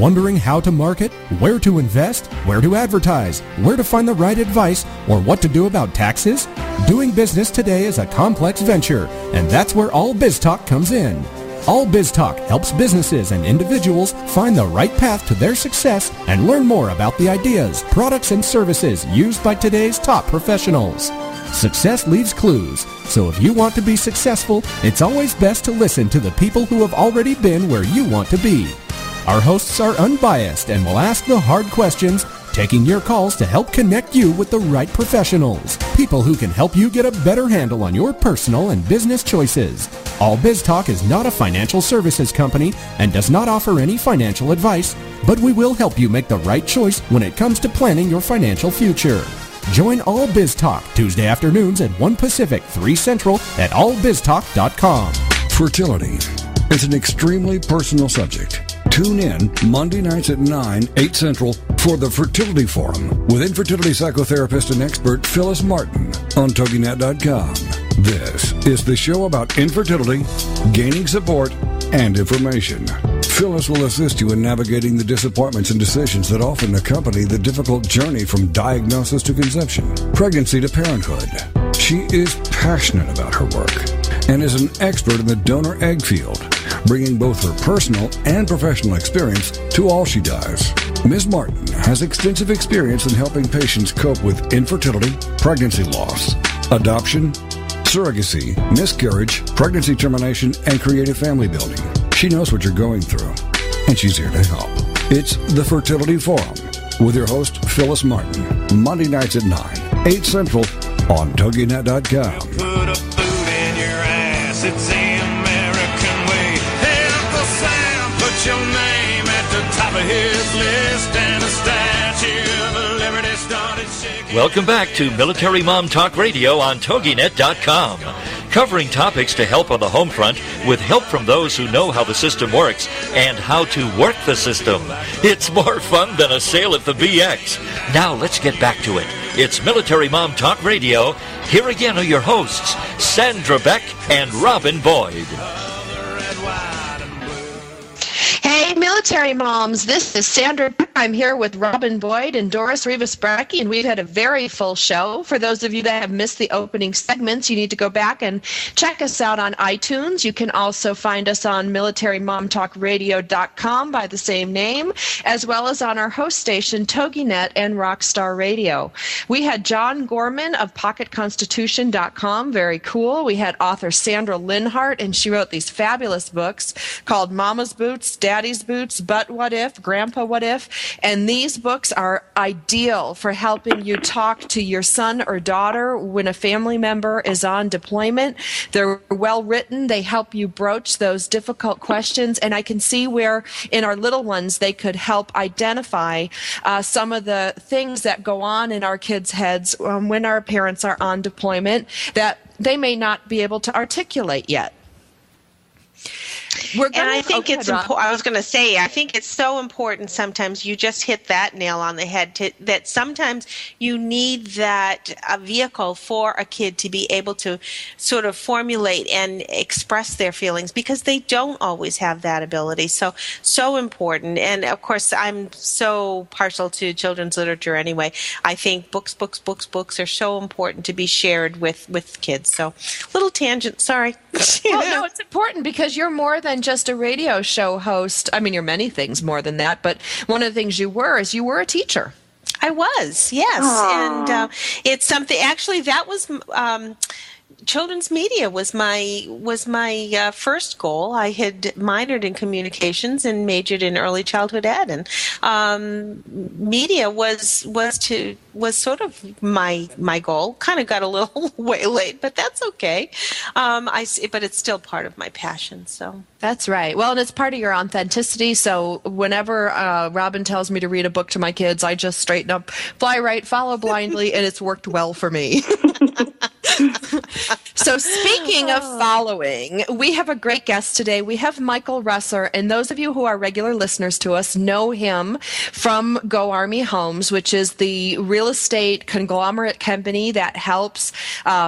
Wondering how to market, where to invest, where to advertise, where to find the right advice, or what to do about taxes? Doing business today is a complex venture, and that's where All Biz Talk comes in. All Biz Talk helps businesses and individuals find the right path to their success and learn more about the ideas, products, and services used by today's top professionals. Success leaves clues, so if you want to be successful, it's always best to listen to the people who have already been where you want to be. Our hosts are unbiased and will ask the hard questions, taking your calls to help connect you with the right professionals, people who can help you get a better handle on your personal and business choices. All Biz Talk is not a financial services company and does not offer any financial advice, but we will help you make the right choice when it comes to planning your financial future. Join All Biz Talk Tuesday afternoons at 1 Pacific, 3 Central at allbiztalk.com. Fertility is an extremely personal subject. Tune in Monday nights at 9, 8 Central for the Fertility Forum with infertility psychotherapist and expert Phyllis Martin on TogiNet.com. This is the show about infertility, gaining support, and information. Phyllis will assist you in navigating the disappointments and decisions that often accompany the difficult journey from diagnosis to conception, pregnancy to parenthood. She is passionate about her work and is an expert in the donor egg field, bringing both her personal and professional experience to all she does. Ms. Martin has extensive experience in helping patients cope with infertility, pregnancy loss, adoption, surrogacy, miscarriage, pregnancy termination, and creative family building. She knows what you're going through, and she's here to help. It's the Fertility Forum with your host, Phyllis Martin, Monday nights at 9, 8 Central on TogiNet.com. Put a boot in your ass, it's the American way. Hey, Uncle Sam, put your name at the top of his list, and a statue of liberty started shaking. Welcome back to Military Mom Talk Radio on TogiNet.com. Covering topics to help on the home front with help from those who know how the system works and how to work the system. It's more fun than a sale at the BX. Now let's get back to it. It's Military Mom Talk Radio. Here again are your hosts, Sandra Beck and Robin Boyd. Hey, military moms, this is Sandra. I'm here with Robin Boyd and Doris Rivas-Brackey, and we've had a very full show. For those of you that have missed the opening segments, you need to go back and check us out on iTunes. You can also find us on militarymomtalkradio.com by the same name, as well as on our host station, TogiNet and Rockstar Radio. We had John Gorman of PocketConstitution.com, very cool. We had author Sandra Linhart, and she wrote these fabulous books called Mama's Boots, Daddy's Boots, But What If, Grandpa What If, and these books are ideal for helping you talk to your son or daughter when a family member is on deployment. They're well written. They help you broach those difficult questions, and I can see where in our little ones they could help identify some of the things that go on in our kids' heads when our parents are on deployment that they may not be able to articulate yet. I think it's important. I was going to say, I think it's so important. Sometimes you just hit that nail on the head. That sometimes you need that vehicle for a kid to be able to sort of formulate and express their feelings, because they don't always have that ability. So important. And of course, I'm so partial to children's literature anyway. I think books are so important to be shared with kids. So, little tangent. Sorry. Well, no, it's important because you're more than just a radio show host. I mean, you're many things more than that, but one of the things you were is you were a teacher. I was, yes. Aww. And it's something, actually, that was... children's media was my first goal. I had minored in communications and majored in early childhood ed, and media was sort of my goal. Kind of got a little way late, but that's okay. But it's still part of my passion. So that's right. Well, and it's part of your authenticity. So whenever Robin tells me to read a book to my kids, I just straighten up, fly right, follow blindly, and it's worked well for me. So speaking of following, we have a great guest today. We have Michael Russer, and those of you who are regular listeners to us know him from Go Army Homes, which is the real estate conglomerate company that helps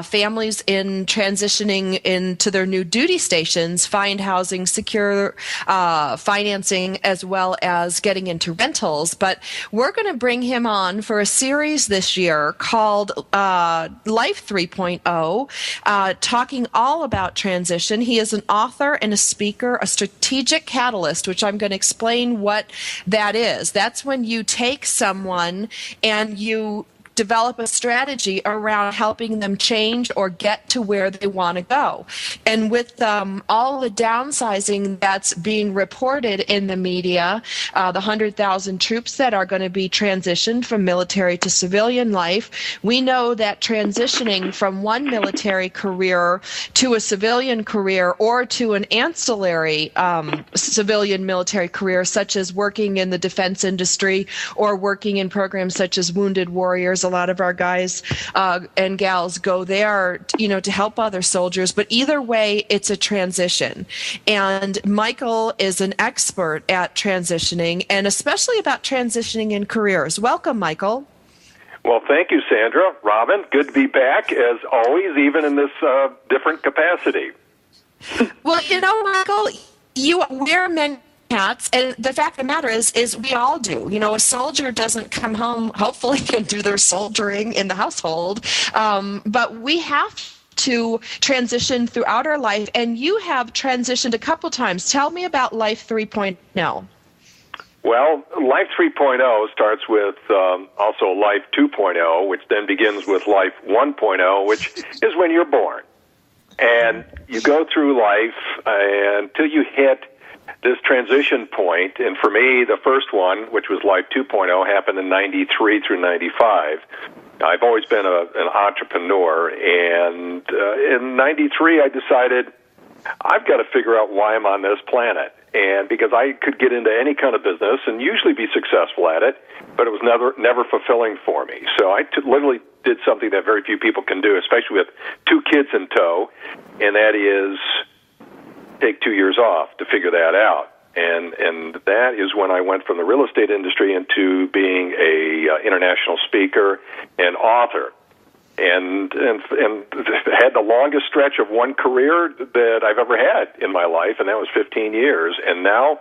families in transitioning into their new duty stations find housing, secure financing, as well as getting into rentals. But we're going to bring him on for a series this year called Life 3.0, talking all about transition. He is an author and a speaker, a strategic catalyst, which I'm going to explain what that is. That's when you take someone and you develop a strategy around helping them change or get to where they want to go. And with all the downsizing that's being reported in the media, the 100,000 troops that are going to be transitioned from military to civilian life, we know that transitioning from one military career to a civilian career or to an ancillary civilian military career, such as working in the defense industry or working in programs such as Wounded Warriors. A lot of our guys and gals go there, to help other soldiers. But either way, it's a transition. And Michael is an expert at transitioning, and especially about transitioning in careers. Welcome, Michael. Well, thank you, Sandra. Robin, good to be back, as always, even in this different capacity. Well, Michael, you wear many hats, and the fact of the matter is we all do. A soldier doesn't come home, hopefully, and do their soldiering in the household, but we have to transition throughout our life, and you have transitioned a couple times. Tell me about Life 3.0. Well, Life 3.0 starts with also Life 2.0, which then begins with Life 1.0, which is when you're born. And you go through life until you hit this transition point. And for me, the first one, which was Life 2.0, happened in 93 through 95. I've always been an entrepreneur. And in 93, I decided I've got to figure out why I'm on this planet. And because I could get into any kind of business and usually be successful at it, but it was never fulfilling for me. So I literally did something that very few people can do, especially with 2 kids in tow, and that is take 2 years off to figure that out. And that is when I went from the real estate industry into being a international speaker and author. And had the longest stretch of one career that I've ever had in my life, and that was 15 years. And now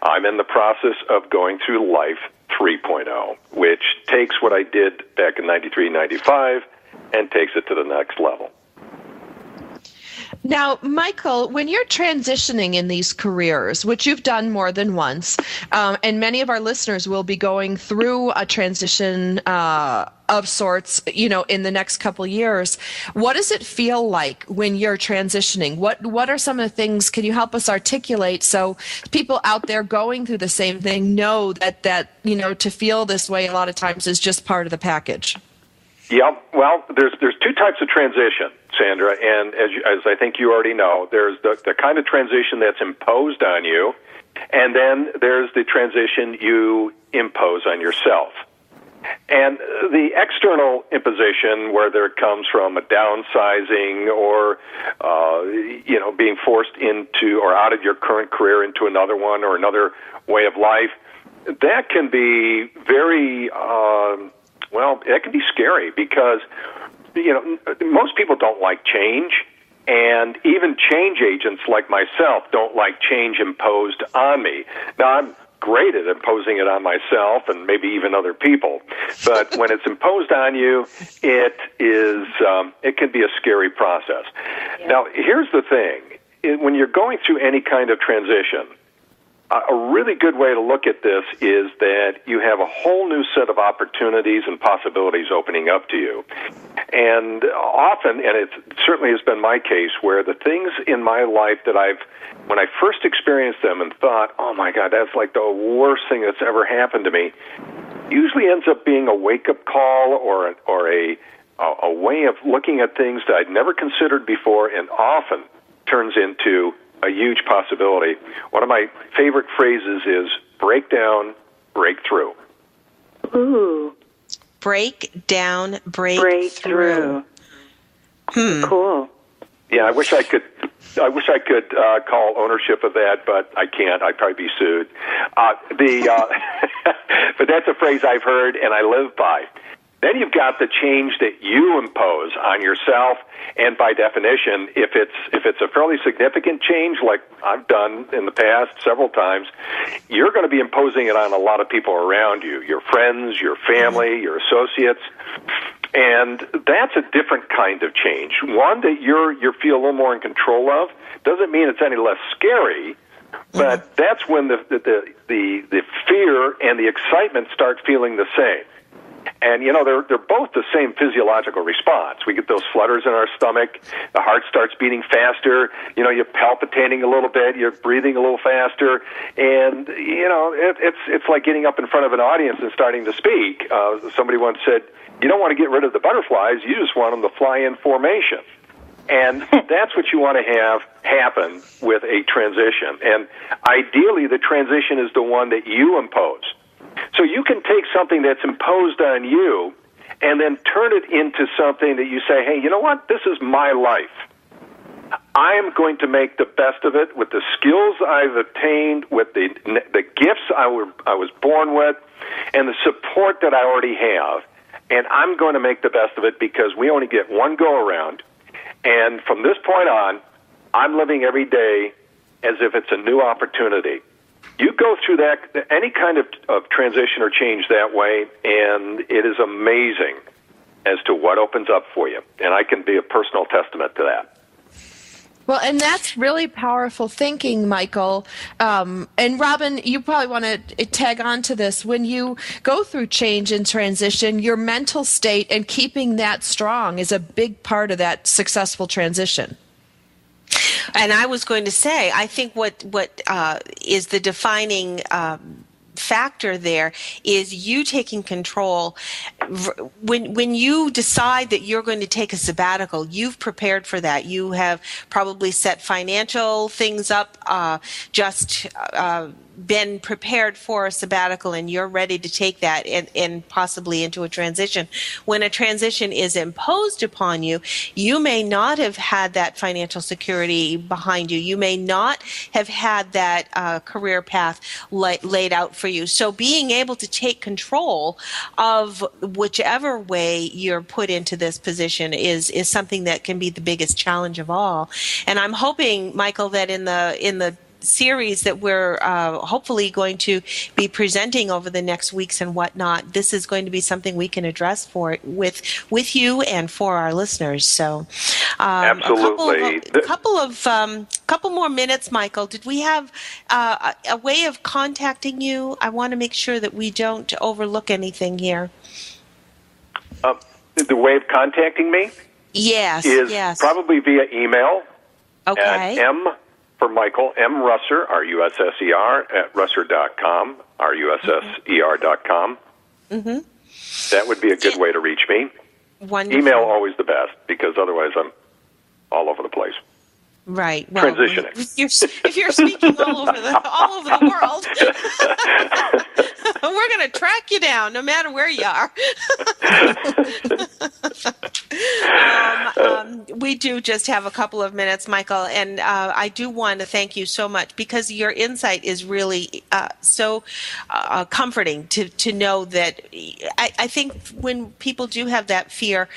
I'm in the process of going through Life 3.0, which takes what I did back in 93, 95, and takes it to the next level. Now, Michael, when you're transitioning in these careers, which you've done more than once, and many of our listeners will be going through a transition of sorts, in the next couple years, what does it feel like when you're transitioning? What are some of the things, can you help us articulate so people out there going through the same thing know that to feel this way a lot of times is just part of the package? Yeah, well, there's 2 types of transition, Sandra, and as I think you already know, there's the kind of transition that's imposed on you, and then there's the transition you impose on yourself. And the external imposition, whether it comes from a downsizing or being forced into or out of your current career into another one or another way of life, that can be very it can be scary because, most people don't like change, and even change agents like myself don't like change imposed on me. Now, I'm great at imposing it on myself and maybe even other people, but when it's imposed on you, it can be a scary process. Yeah. Now, here's the thing. When you're going through any kind of transition, a really good way to look at this is that you have a whole new set of opportunities and possibilities opening up to you. And often, and it certainly has been my case, where the things in my life that when I first experienced them and thought, oh my God, that's like the worst thing that's ever happened to me, usually ends up being a wake-up call or a way of looking at things that I'd never considered before, and often turns into a huge possibility. One of my favorite phrases is break down, break through. Ooh. Break down, break through. Cool. Yeah, I wish I could call ownership of that, but I can't. I'd probably be sued. But that's a phrase I've heard and I live by. Then you've got the change that you impose on yourself, and by definition, if it's a fairly significant change, like I've done in the past several times, you're going to be imposing it on a lot of people around you, your friends, your family, your associates, and that's a different kind of change. One that you feel a little more in control of. Doesn't mean it's any less scary, but that's when the fear and the excitement start feeling the same. And, they're both the same physiological response. We get those flutters in our stomach. The heart starts beating faster. You're palpitating a little bit. You're breathing a little faster. And, it's like getting up in front of an audience and starting to speak. Somebody once said, you don't want to get rid of the butterflies. You just want them to fly in formation. And that's what you want to have happen with a transition. And ideally, the transition is the one that you impose. So you can take something that's imposed on you and then turn it into something that you say, hey, you know what? This is my life. I am going to make the best of it with the skills I've attained, with the gifts I was born with, and the support that I already have. And I'm going to make the best of it because we only get one go-around. And from this point on, I'm living every day as if it's a new opportunity. You go through that, any kind of transition or change that way, and it is amazing as to what opens up for you. And I can be a personal testament to that. Well, and that's really powerful thinking, Michael. And Robin, you probably want to tag on to this. When you go through change and transition, your mental state and keeping that strong is a big part of that successful transition. And I was going to say, I think what is the defining factor there is you taking control. When you decide that you're going to take a sabbatical, you've prepared for that. You have probably set financial things up, been prepared for a sabbatical, and you're ready to take that and possibly into a transition. When a transition is imposed upon you, you may not have had that financial security behind you. You may not have had that career path laid out for you. So being able to take control of whichever way you're put into this position is something that can be the biggest challenge of all. And I'm hoping, Michael, that in the series that we're hopefully going to be presenting over the next weeks and whatnot, this is going to be something we can address with you and for our listeners. So, absolutely. A couple more minutes, Michael. Did we have a way of contacting you? I want to make sure that we don't overlook anything here. The way of contacting me? Yes. Probably via email. Okay. At for Michael, M. Russer, R-U-S-S-E-R, at russer.com, R-U-S-S-E-R.com. Mm-hmm. That would be a good way to reach me. Wonderful. Email always the best, because otherwise I'm all over the place. Right. Well, transitioning. If you're speaking all over the world, we're going to track you down no matter where you are. We do just have a couple of minutes, Michael, and I do want to thank you so much because your insight is really so comforting to know that I think when people do have that fear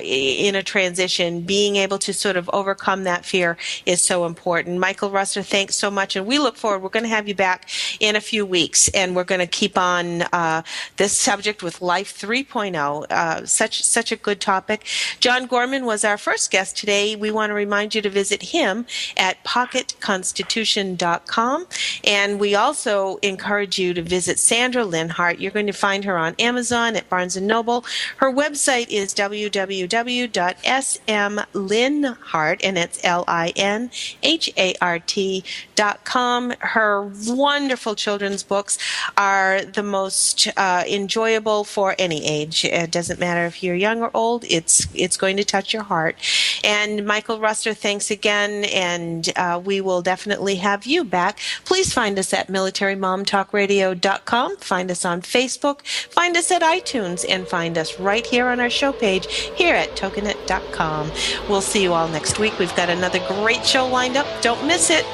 in a transition, being able to sort of overcome that fear is so important. Michael Russer, thanks so much, and we look forward. We're going to have you back in a few weeks, and we're going to keep on this subject with Life 3.0. Such a good topic. John Gorman was our first guest today. We want to remind you to visit him at pocketconstitution.com, and we also encourage you to visit Sandra Linhart. You're going to find her on Amazon, at Barnes & Noble. Her website is www.smlinhart, and it's LINHART.com. Her wonderful children's books are the most enjoyable for any age. It doesn't matter if you're young or old. It's going to touch your heart. And Michael Russer, thanks again, and we will definitely have you back. Please find us at militarymomtalkradio.com. Find us on Facebook. Find us at iTunes, and find us right here on our show page here at toginet.com. We'll see you all next week. We've got another great show lined up. Don't miss it.